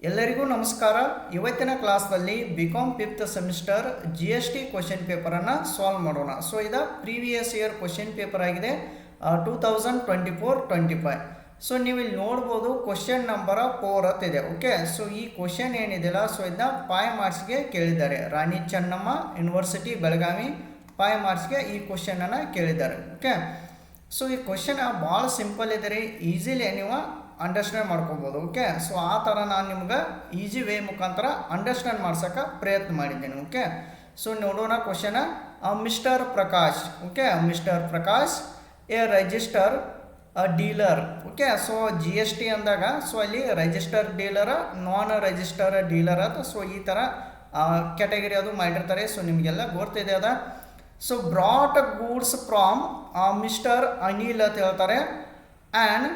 ಎಲ್ಲರಿಗೂ ನಮಸ್ಕಾರ. ಇವತ್ತಿನ ಕ್ಲಾಸ್ನಲ್ಲಿ BCom 5th semester GST question ಪೇಪರನ್ನು ಸಾಲ್ವ್ ಮಾಡೋಣ. ಸೊ ಇದು ಪ್ರೀವಿಯಸ್ ಇಯರ್ ಕ್ವಶನ್ ಪೇಪರ್ ಆಗಿದೆ 2024-25. ಸೊ ನೀವು ಇಲ್ಲಿ ನೋಡ್ಬೋದು ಕ್ವಶನ್ ನಂಬರ್ 4 ಅಂತಿದೆ. ಓಕೆ, ಸೊ ಈ ಕ್ವಶನ್ ಏನಿದೆಯಲ್ಲ, ಸೊ ಇದನ್ನ 5 ಮಾರ್ಕ್ಸ್ಗೆ ಕೇಳಿದ್ದಾರೆ. ರಾಣಿ ಚೆನ್ನಮ್ಮ ಯೂನಿವರ್ಸಿಟಿ ಬೆಳಗಾವಿ 5 ಮಾರ್ಕ್ಸ್ಗೆ ಈ ಕ್ವಶನನ್ನು ಕೇಳಿದ್ದಾರೆ. ಓಕೆ, ಸೊ ಈ ಕ್ವಶನ್ ಭಾಳ ಸಿಂಪಲ್ ಇದೆ ರೀ, ಈಸಿಲಿ ನೀವು ಅಂಡರ್ಸ್ಟ್ಯಾಂಡ್ ಮಾಡ್ಕೊಬೋದು. ಓಕೆ, ಸೊ ಆ ಥರ ನಾನು ನಿಮ್ಗೆ ಈಸಿ ವೇ ಮುಖಾಂತರ ಅಂಡರ್ಸ್ಟ್ಯಾಂಡ್ ಮಾಡ್ಸೋಕ್ಕೆ ಪ್ರಯತ್ನ ಮಾಡಿದ್ದೇನೆ. ಓಕೆ, ಸೊ ನೋಡೋಣ question. Mister Prakash, okay, mister Prakash a register dealer. Okay, so GST ಅಂದಾಗ ಸೊ ಅಲ್ಲಿ register dealer, non register dealer ಅಂತ ಸೊ ಈ ಥರ ಕ್ಯಾಟಗರಿ ಅದು ಮಾಡಿರ್ತಾರೆ. ಸೊ ನಿಮಗೆಲ್ಲ ಗೊತ್ತಿದೆ ಅದ. So brought goods from mister Anil ಅಂತ ಹೇಳ್ತಾರೆ. ಆ್ಯಂಡ್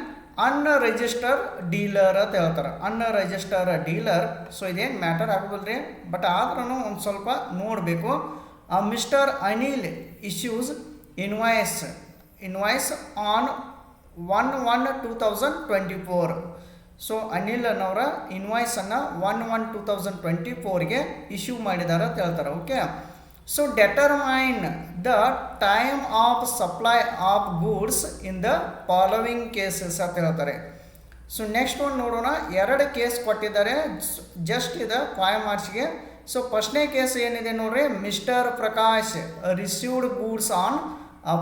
ಅನ್ರಿಜಿಸ್ಟರ್ ಡೀಲರ್ ಅಂತ ಹೇಳ್ತಾರೆ. ಅನ್ರಿಜಿಸ್ಟರ್ ಡೀಲರ್, ಸೊ ಇದೇನು ಮ್ಯಾಟರ್ ಆಗೋದಿಲ್ಲ ರೀ, ಬಟ್ ಆದ್ರೂ ಒಂದು ಸ್ವಲ್ಪ ನೋಡಬೇಕು. Mister Anil issues invoice on 1/1/2024. So Anil ಅನ್ನೋರ ಇನ್ವಾಯ್ಸನ್ನು 1/1/2024ಗೆ ಇಶ್ಯೂ ಮಾಡಿದ್ದಾರೆ ಅಂತ ಹೇಳ್ತಾರೆ. Okay, so determine the time of supply of goods in the following cases ಅಂತ ಹೇಳ್ತಾರೆ. ಸೊ ನೆಕ್ಸ್ಟ್ ಒಂದು ನೋಡೋಣ. 2 ಕೇಸ್ ಕೊಟ್ಟಿದ್ದಾರೆ, ಜಸ್ಟ್ ಇದು 5 ಮಾರ್ಕ್ಸ್ಗೆ. ಸೊ ಫಸ್ಟ್ನೇ ಕೇಸ್ ಏನಿದೆ ನೋಡ್ರಿ, mister Prakash received goods on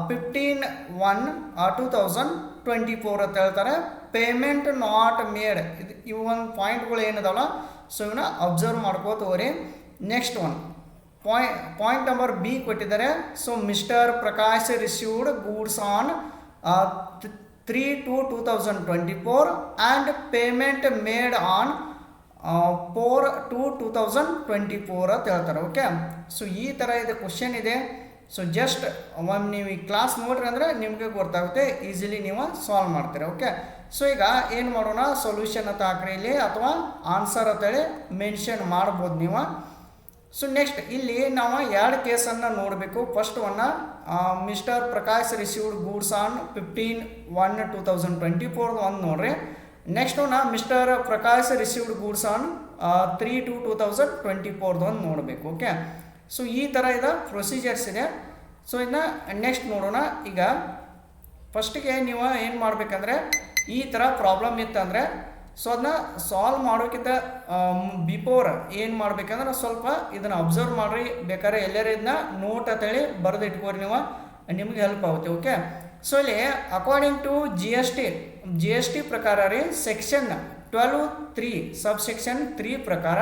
15/1/2024 ಅಂತ ಹೇಳ್ತಾರೆ. Payment not made. ಇವು ಒಂದು ಪಾಯಿಂಟ್ಗಳು ಏನಿದಾವಲ್ಲ, ಸೊ ಇವನ್ನ ಅಬ್ಸರ್ವ್ ಮಾಡ್ಕೋತವ್ರಿ. Next one point number B ಕೊಟ್ಟಿದ್ದಾರೆ. So mister Prakash received goods on 3/2/2024 and payment made on 4/2/2024 ಅಂತ ಹೇಳ್ತಾರೆ. ಓಕೆ, ಸೊ ಈ ಥರ ಇದು ಕ್ವಶನ್ ಇದೆ. ಸೊ ಜಸ್ಟ್ ಒಮ್ಮೆ ನೀವು ಈ ಕ್ಲಾಸ್ ನೋಡ್ರಿ ಅಂದರೆ ನಿಮಗೆ ಗೊತ್ತಾಗುತ್ತೆ, ಈಸಿಲಿ ನೀವು ಸಾಲ್ವ್ ಮಾಡ್ತೀರಾ. ಓಕೆ, ಸೊ ಈಗ ಏನು ಮಾಡೋಣ, ಸೊಲ್ಯೂಷನ್ ಅಂತ ಹಾಕ್ರಿ ಇಲ್ಲಿ, ಅಥವಾ ಆನ್ಸರ್ ಅಂತೇಳಿ ಮೆನ್ಷನ್ ಮಾಡ್ಬೋದು ನೀವು. ಸೊ ನೆಕ್ಸ್ಟ್ ಇಲ್ಲಿ ನಾವು 2 ಕೇಸನ್ನು ನೋಡಬೇಕು. ಫಸ್ಟ್ ಒನ್ನ mister Prakash received goods on 15/1/2024 ಒಂದು ನೋಡ್ರಿ. ನೆಕ್ಸ್ಟ್ ಒನ್ನ mister Prakash received goods on 3/2/2024 ಒಂದು ನೋಡಬೇಕು. ಓಕೆ, ಸೊ ಈ ಥರ ಇದು ಪ್ರೊಸೀಜರ್ಸ್ ಇದೆ. ಸೊ ಇದನ್ನ ನೆಕ್ಸ್ಟ್ ನೋಡೋಣ. ಈಗ ಫಸ್ಟಿಗೆ ನೀವು ಏನು ಮಾಡಬೇಕಂದ್ರೆ, ಈ ಥರ ಪ್ರಾಬ್ಲಮ್ ಇತ್ತಂದರೆ ಸೊ ಅದನ್ನ ಸಾಲ್ವ್ ಮಾಡೋಕ್ಕಿಂತ ಬಿಫೋರ್ ಏನು ಮಾಡ್ಬೇಕಂದ್ರೆ ಸ್ವಲ್ಪ ಇದನ್ನು ಅಬ್ಸರ್ವ್ ಮಾಡಿರಿ. ಬೇಕಾದ್ರೆ ಎಲ್ಲರೂ ಇದನ್ನ ನೋಟ್ ಅಂತೇಳಿ ಬರೆದು ಇಟ್ಕೋರಿ, ನೀವು ನಿಮ್ಗೆ ಹೆಲ್ಪ್ ಆಗುತ್ತೆ. ಓಕೆ, ಸೊ ಇಲ್ಲಿ ಅಕಾರ್ಡಿಂಗ್ ಟು GST ಪ್ರಕಾರ ರೀ, ಸೆಕ್ಷನ್ 12(3) ಸಬ್ಸೆಕ್ಷನ್ 3 ಪ್ರಕಾರ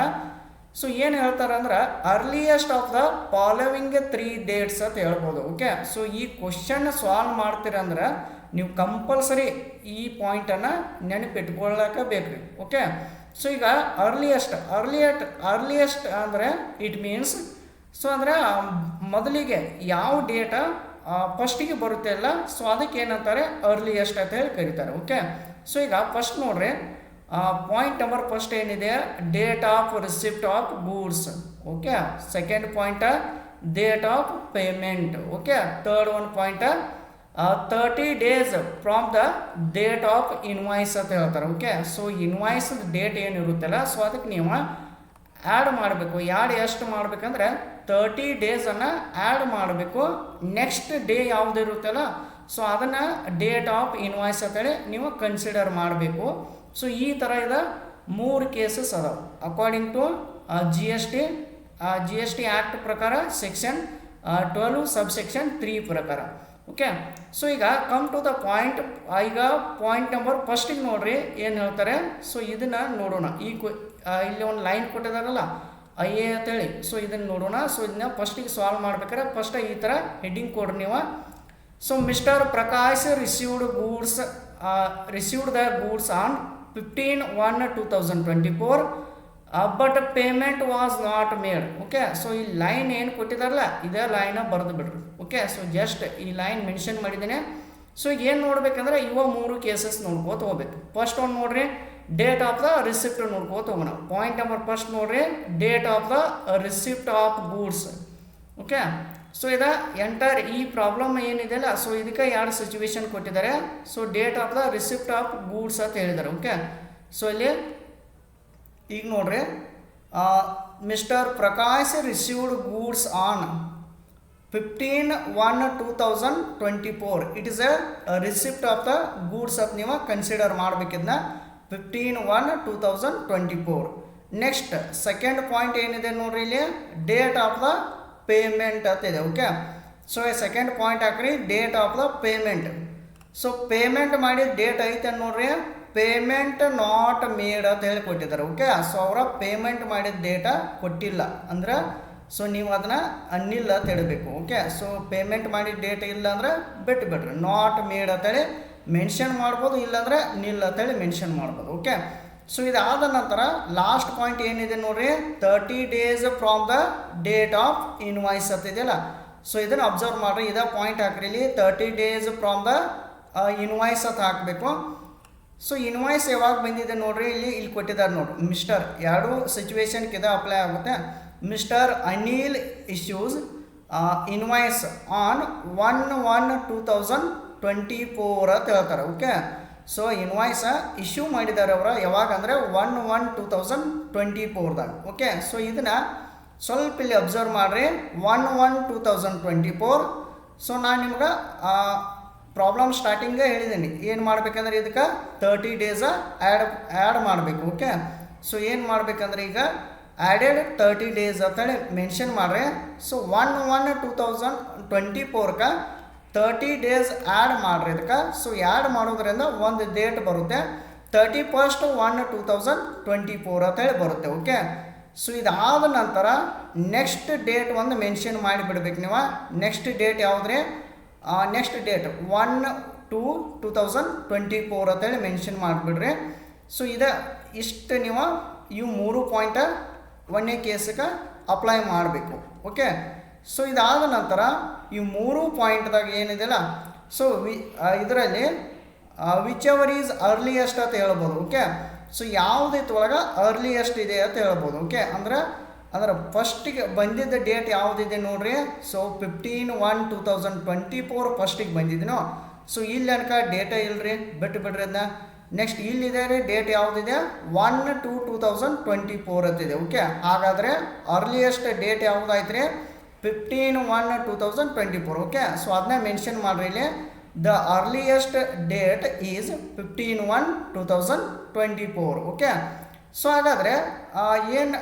ಸೊ ಏನು ಹೇಳ್ತಾರೆ ಅಂದ್ರೆ, earliest of the following 3 dates ಅಂತ ಹೇಳ್ಬೋದು. ಓಕೆ, ಸೊ ಈ ಕ್ವಶನ್ ಸಾಲ್ವ್ ಮಾಡ್ತೀರಂದ್ರೆ ನೀವು ಕಂಪಲ್ಸರಿ ಈ ಪಾಯಿಂಟನ್ನು ನೆನಪಿಟ್ಕೊಳ್ಳಕ್ಕೆ ಬೇಕು ರೀ. ಓಕೆ, ಸೊ ಈಗ ಅರ್ಲಿಯೆಸ್ಟ್ ಅಂದರೆ ಇಟ್ ಮೀನ್ಸ್ ಸೊ ಅಂದರೆ ಮೊದಲಿಗೆ ಯಾವ ಡೇಟ ಫಸ್ಟಿಗೆ ಬರುತ್ತೆ ಅಲ್ಲ, ಸೊ ಅದಕ್ಕೆ ಏನಂತಾರೆ ಅರ್ಲಿಯೆಸ್ಟ್ ಅಂತ ಹೇಳಿ ಕರೀತಾರೆ. ಓಕೆ, ಸೊ ಈಗ ಫಸ್ಟ್ ನೋಡ್ರಿ, ಪಾಯಿಂಟ್ ನಂಬರ್ ಫಸ್ಟ್ ಏನಿದೆ, date of receipt of goods. Okay, second point date of payment. Okay, third one point 30 days from the date of invoice ಅಂತ ಹೇಳ್ತಾರೆ. ಓಕೆ, ಸೊ ಇನ್ವಾಯ್ಸ್ ಡೇಟ್ ಏನಿರುತ್ತಲ್ಲ, so ಅದಕ್ಕೆ ನೀವು add ಮಾಡಬೇಕು. ಎಷ್ಟು ಮಾಡಬೇಕಂದ್ರೆ 30 ಡೇಸನ್ನು ಆ್ಯಡ್ ಮಾಡಬೇಕು. ನೆಕ್ಸ್ಟ್ ಡೇ ಯಾವುದು ಇರುತ್ತಲ್ಲ, ಸೊ ಅದನ್ನು ಡೇಟ್ ಆಫ್ ಇನ್ವಾಯ್ಸ್ ಅಂತೇಳಿ ನೀವು ಕನ್ಸಿಡರ್ ಮಾಡಬೇಕು. ಸೊ ಈ ಥರ ಇದೆ 3 ಕೇಸಸ್ ಅದಾವೆ ಅಕಾರ್ಡಿಂಗ್ ಟು GST ಆ್ಯಕ್ಟ್ ಪ್ರಕಾರ, ಸೆಕ್ಷನ್ 12 ಸಬ್ಸೆಕ್ಷನ್ 3 ಪ್ರಕಾರ. ಓಕೆ, ಸೊ ಈಗ ಕಮ್ ಟು ದ ಪಾಯಿಂಟ್. ಈಗ ಪಾಯಿಂಟ್ ನಂಬರ್ ಫಸ್ಟಿಗೆ ನೋಡ್ರಿ ಏನು ಹೇಳ್ತಾರೆ. ಸೊ ಇದನ್ನು ನೋಡೋಣ. ಇಲ್ಲಿ ಒಂದು ಲೈನ್ ಕೊಟ್ಟಿದಾರಲ್ಲ IA ಅಂತೇಳಿ, ಸೊ ಇದನ್ನು ನೋಡೋಣ. ಸೊ ಇದನ್ನ ಫಸ್ಟಿಗೆ ಸಾಲ್ವ್ ಮಾಡ್ಬೇಕಾದ್ರೆ ಫಸ್ಟ್ ಈ ಥರ ಹೆಡ್ಡಿಂಗ್ ಕೊಡ್ರಿ ನೀವು. So mister Prakash received the goods on 15/1/2024 but payment was not made. Okay, so ಈ ಲೈನ್ ಏನು ಕೊಟ್ಟಿದಾರಲ್ಲ ಇದೇ ಲೈನ ಬರೆದು ಬಿಡ್ರಿ. ಓಕೆ, ಸೊ ಜಸ್ಟ್ ಈ ಲೈನ್ ಮೆನ್ಷನ್ ಮಾಡಿದ್ದೇನೆ. ಸೊ ಏನು ನೋಡ್ಬೇಕಂದ್ರೆ ಇವ 3 ಕೇಸಸ್ ನೋಡ್ಕೋತ ಹೋಗ್ಬೇಕು. ಫಸ್ಟ್ ಒಂದು ನೋಡ್ರಿ, ಡೇಟ್ ಆಫ್ ದ ರಿಸಿಪ್ಟ್ ನೋಡ್ಕೋತ ಹೋಗೋಣ. ಪಾಯಿಂಟ್ ನಂಬರ್ ಫಸ್ಟ್ ನೋಡ್ರಿ, date of the receipt of goods. Okay, so ಇದು ಎಂಟರ್ ಈ ಪ್ರಾಬ್ಲಮ್ ಏನಿದೆಯಲ್ಲ, ಸೊ ಇದಕ್ಕೆ 2 ಸಿಚುವೇಶನ್ ಕೊಟ್ಟಿದ್ದಾರೆ. So date of the receipt of goods ಅಂತ ಹೇಳಿದ್ದಾರೆ. ಓಕೆ, ಸೊ ಇಲ್ಲಿ ಈಗ ನೋಡ್ರಿ mister Prakash received goods on 15/1/2024. It is A receipt of the goods ಅಂತ ನೀವು ಕನ್ಸಿಡರ್ ಮಾಡಬೇಕಿದ್ನ 15/1/2024. ನೆಕ್ಸ್ಟ್ ಸೆಕೆಂಡ್ ಪಾಯಿಂಟ್ ಏನಿದೆ ನೋಡ್ರಿ ಇಲ್ಲಿ ಡೇಟ್ ಆಫ್ ದ ಪೇಮೆಂಟ್ ಅಂತ ಇದೆ. ಓಕೆ, ಸೊ ಸೆಕೆಂಡ್ ಪಾಯಿಂಟ್ ಹಾಕ್ರಿ date of the payment. So payment ಮಾಡಿದ ಡೇಟ್ ಐತೆ ನೋಡ್ರಿ, ಪೇಮೆಂಟ್ ನಾಟ್ ಮೇಡ್ ಅಂತ ಹೇಳಿ ಕೊಟ್ಟಿದ್ದಾರೆ. ಓಕೆ, ಸೊ ಅವರ ಪೇಮೆಂಟ್ ಮಾಡಿದ ಡೇಟಾ ಕೊಟ್ಟಿಲ್ಲ ಅಂದ್ರೆ ಸೊ ನೀವು ಅದನ್ನು ಅನ್ನಿಲ್ಲ ಅಂತ ಹೇಳಬೇಕು. ಓಕೆ, ಸೊ ಪೇಮೆಂಟ್ ಮಾಡಿದ ಡೇಟ್ ಇಲ್ಲ ಅಂದರೆ ಬಿಟ್ಬಿಡ್ರಿ, ನಾಟ್ ಮೇಡ್ ಅಂತೇಳಿ ಮೆನ್ಷನ್ ಮಾಡ್ಬೋದು, ಇಲ್ಲಾಂದರೆ ನಿಲ್ಲ ಅಂತೇಳಿ ಮೆನ್ಷನ್ ಮಾಡ್ಬೋದು. ಓಕೆ, ಸೊ ಇದಾದ ನಂತರ ಲಾಸ್ಟ್ ಪಾಯಿಂಟ್ ಏನಿದೆ ನೋಡ್ರಿ 30 days from the date of invoice ಅಂತ ಇದೆಯಲ್ಲ, ಸೊ ಇದನ್ನು ಅಬ್ಸರ್ವ್ ಮಾಡಿರಿ. ಇದೇ ಪಾಯಿಂಟ್ ಹಾಕ್ರಿ ಇಲ್ಲಿ 30 days ಫ್ರಾಮ್ ದ ಇನ್ವಾಯ್ಸ್ ಅಂತ ಹಾಕಬೇಕು. ಸೊ ಇನ್ವಾಯ್ಸ್ ಯಾವಾಗ ಬಂದಿದೆ ನೋಡ್ರಿ, ಇಲ್ಲಿ ಕೊಟ್ಟಿದ್ದಾರೆ ನೋಡ್ರಿ ಮಿಸ್ಟರ್, ಎರಡು ಸಿಚುವೇಶನ್ಗೆ ಇದು ಅಪ್ಲೈ ಆಗುತ್ತೆ. Mister Anil issues invoice on 1/1/2024 ಅಂತ ಹೇಳ್ತಾರೆ. ಓಕೆ, ಸೊ ಇನ್ವಾಯ್ಸ ಇಶ್ಯೂ ಮಾಡಿದ್ದಾರೆ ಅವರು ಯಾವಾಗ ಅಂದರೆ 1/1/2024ದಾಗ. ಓಕೆ, ಸೊ ಇದನ್ನು ಸ್ವಲ್ಪ ಇಲ್ಲಿ ಅಬ್ಸರ್ವ್ ಮಾಡಿರಿ 1/1/2024. ಸೊ ನಾನು ನಿಮ್ಗೆ ಪ್ರಾಬ್ಲಮ್ ಸ್ಟಾರ್ಟಿಂಗೇ ಹೇಳಿದ್ದೀನಿ ಏನು ಮಾಡಬೇಕಂದ್ರೆ ಇದಕ್ಕೆ 30 days ಆ್ಯಡ್ ಮಾಡಬೇಕು. ಓಕೆ, ಸೊ ಏನು ಮಾಡಬೇಕಂದ್ರೆ ಈಗ ಆ್ಯಡೆಡ್ 30 days ಅಂತೇಳಿ ಮೆನ್ಷನ್ ಮಾಡ್ರಿ. ಸೊ 1/1/2024ಗೆ 30 days ಆ್ಯಡ್ ಮಾಡಿರಿ ಇದಕ್ಕೆ. ಸೊ ಆ್ಯಡ್ ಮಾಡೋದ್ರಿಂದ ಒಂದು ಡೇಟ್ ಬರುತ್ತೆ 31/1/2024 ಅಂತೇಳಿ ಬರುತ್ತೆ. ಓಕೆ, ಸೊ ಇದಾದ ನಂತರ ನೆಕ್ಸ್ಟ್ ಡೇಟ್ ಒಂದು ಮೆನ್ಷನ್ ಮಾಡಿಬಿಡ್ಬೇಕು ನೀವು. ನೆಕ್ಸ್ಟ್ ಡೇಟ್ ಯಾವುದ್ರಿ, ನೆಕ್ಸ್ಟ್ ಡೇಟ್ 1/2/2024 ಅಂತೇಳಿ ಮೆನ್ಷನ್ ಮಾಡಿಬಿಡ್ರಿ. ಸೊ ಇಷ್ಟು ನೀವು ಇವು 3 ಪಾಯಿಂಟ್ ಒಂದನೇ ಕೇಸಕ್ಕೆ ಅಪ್ಲೈ ಮಾಡಬೇಕು. ಓಕೆ, ಸೊ ಇದಾದ ನಂತರ ಈ 3 ಪಾಯಿಂಟ್ದಾಗ ಏನಿದೆಯಲ್ಲ, ಸೊ ಇದರಲ್ಲಿ ವಿಚ್ ಎವರ್ ಈಸ್ ಅರ್ಲಿಯೆಸ್ಟ್ ಅಂತ ಹೇಳ್ಬೋದು. ಓಕೆ, ಸೊ ಯಾವುದಿತ್ತೊಳಗೆ ಅರ್ಲಿಯೆಸ್ಟ್ ಇದೆ ಅಂತ ಹೇಳ್ಬೋದು. ಓಕೆ, ಅಂದ್ರೆ ಫಸ್ಟಿಗೆ ಬಂದಿದ್ದ ಡೇಟ್ ಯಾವುದಿದೆ ನೋಡ್ರಿ, ಸೊ 15/1/2024 ಫಸ್ಟಿಗೆ ಬಂದಿದ್ದೀನೋ. ಸೊ ಇಲ್ಲಿ ಅನ್ಕ ಡೇಟಾ ಇಲ್ರಿ, ಬಿಟ್ಬಿಡ್ರಿ ಅದನ್ನ. ನೆಕ್ಸ್ಟ್ ಇಲ್ಲಿದೆ ರೀ ಡೇಟ್ ಯಾವುದಿದೆ 1/2/2024 ಅಂತಿದೆ. ಓಕೆ, ಹಾಗಾದರೆ ಅರ್ಲಿಯೆಸ್ಟ್ ಡೇಟ್ ಯಾವುದಾಯ್ತು ರೀ 15/1/2024. ಓಕೆ, ಸೊ ಅದನ್ನ ಮೆನ್ಷನ್ ಮಾಡಿರಿ ಇಲ್ಲಿ. The earliest date is 15/1/2024. Okay, so ಹಾಗಾದರೆ ಏನು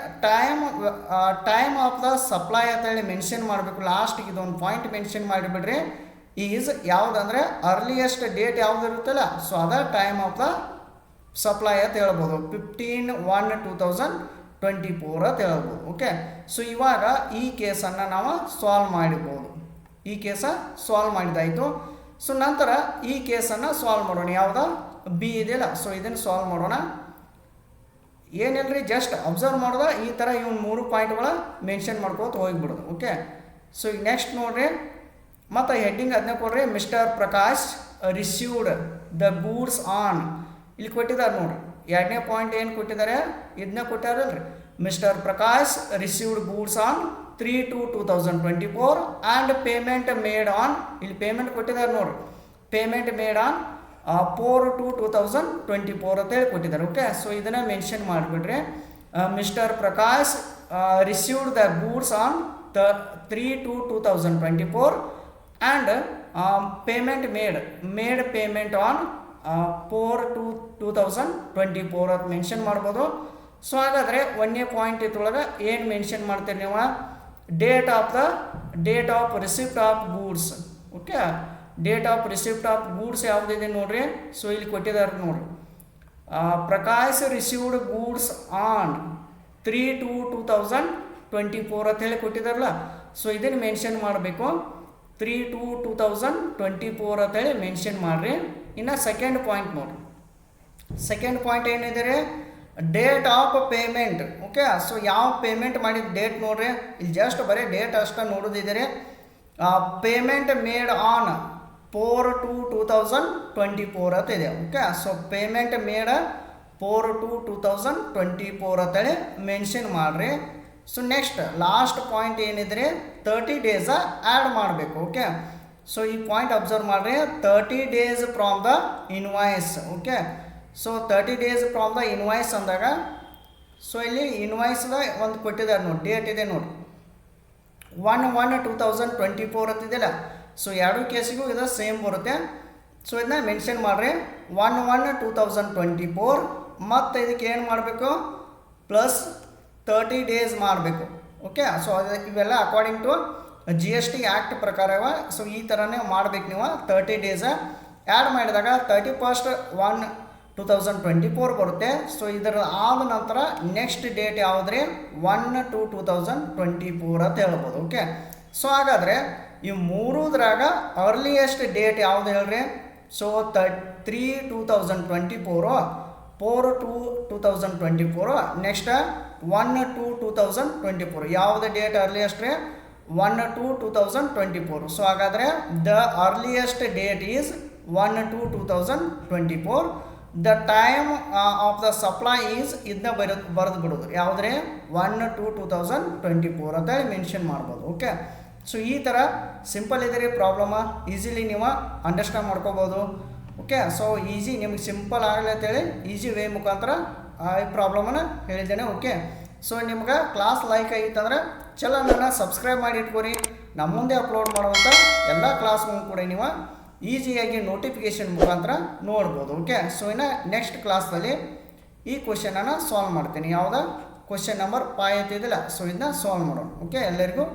ಟೈಮ್ ಆಫ್ ದ ಸಪ್ಲೈ ಅಂತೇಳಿ ಮೆನ್ಷನ್ ಮಾಡಬೇಕು. ಲಾಸ್ಟಿಗೆ ಇದೊಂದು ಪಾಯಿಂಟ್ ಮೆನ್ಷನ್ ಮಾಡಿಬಿಡ್ರಿ. ಈಸ್ ಯಾವುದಂದ್ರೆ ಅರ್ಲಿಯೆಸ್ಟ್ ಡೇಟ್ ಯಾವ್ದು ಇರುತ್ತಲ್ಲ, ಸೊ ಅದ ಟೈಮ್ ಆಫ್ ದ ಸಪ್ಲೈ ಅಂತ ಹೇಳ್ಬೋದು 15/1/2024 ಅಂತ ಹೇಳ್ಬೋದು. ಓಕೆ, ಸೊ ಇವಾಗ ಈ ಕೇಸನ್ನು ನಾವು ಸಾಲ್ವ್ ಮಾಡಿರ್ಬೋದು. ಈ ಕೇಸ ಸಾಲ್ವ್ ಮಾಡಿದಾಯಿತು. ಸೊ ನಂತರ ಈ ಕೇಸನ್ನು ಸಾಲ್ವ್ ಮಾಡೋಣ. ಯಾವುದ ಬಿ ಇದೆಯಲ್ಲ, ಸೊ ಇದನ್ನು ಸಾಲ್ವ್ ಮಾಡೋಣ. ಏನಿಲ್ಲರಿ, ಜಸ್ಟ್ ಅಬ್ಸರ್ವ್ ಮಾಡೋದ ಈ ಥರ ಇವ್ನು 3 ಪಾಯಿಂಟ್ಗಳ ಮೆನ್ಷನ್ ಮಾಡ್ಕೋತ ಹೋಗಿಬಿಡೋದು. ಓಕೆ, ಸೊ ಈಗ ನೆಕ್ಸ್ಟ್ ನೋಡ್ರಿ, ಮತ್ತು ಹೆಡ್ಡಿಂಗ್ ಅದನ್ನ ಕೊಡ್ರಿ. Mister Prakash received the goods on, ಇಲ್ಲಿ ಕೊಟ್ಟಿದ್ದಾರೆ ನೋಡ್ರಿ. ಎರಡನೇ ಪಾಯಿಂಟ್ ಏನು ಕೊಟ್ಟಿದ್ದಾರೆ ಇದನ್ನ ಕೊಟ್ಟಾರಲ್ರಿ, mister Prakash received goods on 3/2/2024 and payment made on, ಇಲ್ಲಿ ಪೇಮೆಂಟ್ ಕೊಟ್ಟಿದ್ದಾರೆ ನೋಡ್ರಿ, ಪೇಮೆಂಟ್ ಮೇಡ್ ಆನ್ 4/2/2024 ಅಂತೇಳಿ ಕೊಟ್ಟಿದ್ದಾರೆ. ಓಕೆ, ಸೊ ಇದನ್ನು ಮೆನ್ಷನ್ ಮಾಡಿಬಿಡ್ರಿ. Mister Prakash received the goods on 3/2/2024 and payment made payment on 4/2/2024 ಅಂತ ಮೆನ್ಷನ್ ಮಾಡ್ಬೋದು. ಸೊ ಹಾಗಾದರೆ ಒಂದನೇ ಪಾಯಿಂಟ್ ಇದ್ರೊಳಗೆ ಏನು ಮೆನ್ಷನ್ ಮಾಡ್ತೀರಿ ನೀವು, date of receipt of goods. Okay, date of receipt of goods ಯಾವುದಿದೆ ನೋಡ್ರಿ, ಸೊ ಇಲ್ಲಿ ಕೊಟ್ಟಿದ್ದಾರೆ ನೋಡ್ರಿ. ಪ್ರಕಾಶ್ ರಿಸೀವ್ಡ್ ಗೂಡ್ಸ್ ಆನ್ 3/2/2024 ಅಂತ ಹೇಳಿ ಕೊಟ್ಟಿದ್ದಾರಲ್ಲ, ಸೊ ಇದನ್ನು ಮೆನ್ಷನ್ ಮಾಡಬೇಕು 3/2/2024 ಅಂತೇಳಿ ಮೆನ್ಷನ್ ಮಾಡಿರಿ. ಇನ್ನು ಸೆಕೆಂಡ್ ಪಾಯಿಂಟ್ ನೋಡಿರಿ, ಸೆಕೆಂಡ್ ಪಾಯಿಂಟ್ ಏನಿದೆ ರೀ date of payment. Okay, so ಯಾವ ಪೇಮೆಂಟ್ ಮಾಡಿದ ಡೇಟ್ ನೋಡ್ರಿ, ಇಲ್ಲಿ ಜಸ್ಟ್ ಬರೀ ಡೇಟ್ ಅಷ್ಟೇ ನೋಡೋದಿದೆ. ಪೇಮೆಂಟ್ ಮೇಡ್ ಆನ್ 4/2/2024 ಅಂತ ಇದೆ. ಓಕೆ, ಸೊ ಪೇಮೆಂಟ್ ಮೇಡ್ 4/2/2024 ಅಂತೇಳಿ ಮೆನ್ಷನ್ ಮಾಡಿರಿ. ಸೊ ನೆಕ್ಸ್ಟ್ ಲಾಸ್ಟ್ ಪಾಯಿಂಟ್ ಏನಿದ್ರೆ 30 days ಆ್ಯಡ್ ಮಾಡಬೇಕು. ಓಕೆ, ಸೊ ಈ ಪಾಯಿಂಟ್ ಅಬ್ಸರ್ವ್ ಮಾಡಿರಿ, 30 days from the invoice. Okay, so 30 days from the invoice ಅಂದಾಗ ಸೊ ಇಲ್ಲಿ ಇನ್ವಾಯ್ಸ್ದ ಒಂದು ಕೊಟ್ಟಿದ್ದಾರೆ ನೋಡಿ, ಡೇಟ್ ಇದೆ ನೋಡಿ 1/1/2024 ಅಂತಿದೆಯಲ್ಲ. ಸೊ ಎರಡು ಕೇಸಿಗೂ ಇದು ಸೇಮ್ ಬರುತ್ತೆ. ಸೊ ಇದನ್ನ ಮೆನ್ಷನ್ ಮಾಡಿರಿ 1/1/2024 ಮತ್ತು ಇದಕ್ಕೆ ಏನು ಮಾಡಬೇಕು ಪ್ಲಸ್ 30 ಡೇಸ್ ಮಾಡಬೇಕು. ಓಕೆ, ಸೊ ಇವೆಲ್ಲ ಅಕಾರ್ಡಿಂಗ್ ಟು GST ಆ್ಯಕ್ಟ್ ಪ್ರಕಾರವ. ಸೊ ಈ ಥರನೇ ಮಾಡ್ಬೇಕು ನೀವು. 30 ಡೇಸ ಆ್ಯಡ್ ಮಾಡಿದಾಗ 31/1/2024 ಬರುತ್ತೆ. ಸೊ ಇದರ ಆದ ನಂತರ ನೆಕ್ಸ್ಟ್ ಡೇಟ್ ಯಾವುದ್ರಿ 1/2/2024 ಅಂತ ಹೇಳ್ಬೋದು. ಓಕೆ, ಸೊ ಹಾಗಾದರೆ ಈ ಮೂರುದ್ರಾಗ ಅರ್ಲಿಯೆಸ್ಟ್ ಡೇಟ್ ಯಾವ್ದು ಹೇಳ್ರಿ? So 3/2024, 4/2/2024, next 1/2/2024. ಯಾವುದು ಡೇಟ್ ಅರ್ಲಿಯೆಸ್ಟ್ ರೀ? 1/2/2024. ಸೊ ಹಾಗಾದರೆ the earliest date is 1/2/2024. The time of the supply is ಇದನ್ನ ಬರೆದು ಬಿಡೋದು ಯಾವುದ್ರೆ 1/2/2024 ಅಂತೇಳಿ ಮೆನ್ಷನ್ ಮಾಡ್ಬೋದು. ಓಕೆ, ಸೊ ಈ ಥರ ಸಿಂಪಲ್ ಇದೆ ರೀ ಪ್ರಾಬ್ಲಮ. ಈಸಿಲಿ ನೀವು ಅಂಡರ್ಸ್ಟ್ಯಾಂಡ್ ಮಾಡ್ಕೋಬೋದು. ಓಕೆ, ಸೊ ಈಸಿ ನಿಮ್ಗೆ ಸಿಂಪಲ್ ಆಗಲಿ ಅಂತೇಳಿ ಈಸಿ ವೇ ಮುಖಾಂತರ ಈ ಪ್ರಾಬ್ಲಮನ್ನು ಹೇಳಿದ್ದೇನೆ. ಓಕೆ, ಸೊ ನಿಮ್ಗೆ ಕ್ಲಾಸ್ ಲೈಕ್ ಆಗಿತ್ತಂದ್ರೆ ಚಾನಲನ್ನು ಸಬ್ಸ್ಕ್ರೈಬ್ ಮಾಡಿ ಇಟ್ಕೊರಿ. ನಮ್ಮ ಮುಂದೆ ಅಪ್ಲೋಡ್ ಮಾಡುವಂಥ ಎಲ್ಲ ಕ್ಲಾಸ್ಗೂ ಕೂಡ ನೀವು ಈಸಿಯಾಗಿ ನೋಟಿಫಿಕೇಷನ್ ಮುಖಾಂತರ ನೋಡ್ಬೋದು. ಓಕೆ, ಸೊ ಇನ್ನು ನೆಕ್ಸ್ಟ್ ಕ್ಲಾಸ್ನಲ್ಲಿ ಈ ಕ್ವೆಶನನ್ನು ಸಾಲ್ವ್ ಮಾಡ್ತೀನಿ. ಯಾವುದೋ ಕ್ವೆಶನ್ ನಂಬರ್ 5 ಐತಿದಿಲ್ಲ, ಸೊ ಇದನ್ನ ಸಾಲ್ವ್ ಮಾಡೋಣ. ಓಕೆ, ಎಲ್ಲರಿಗೂ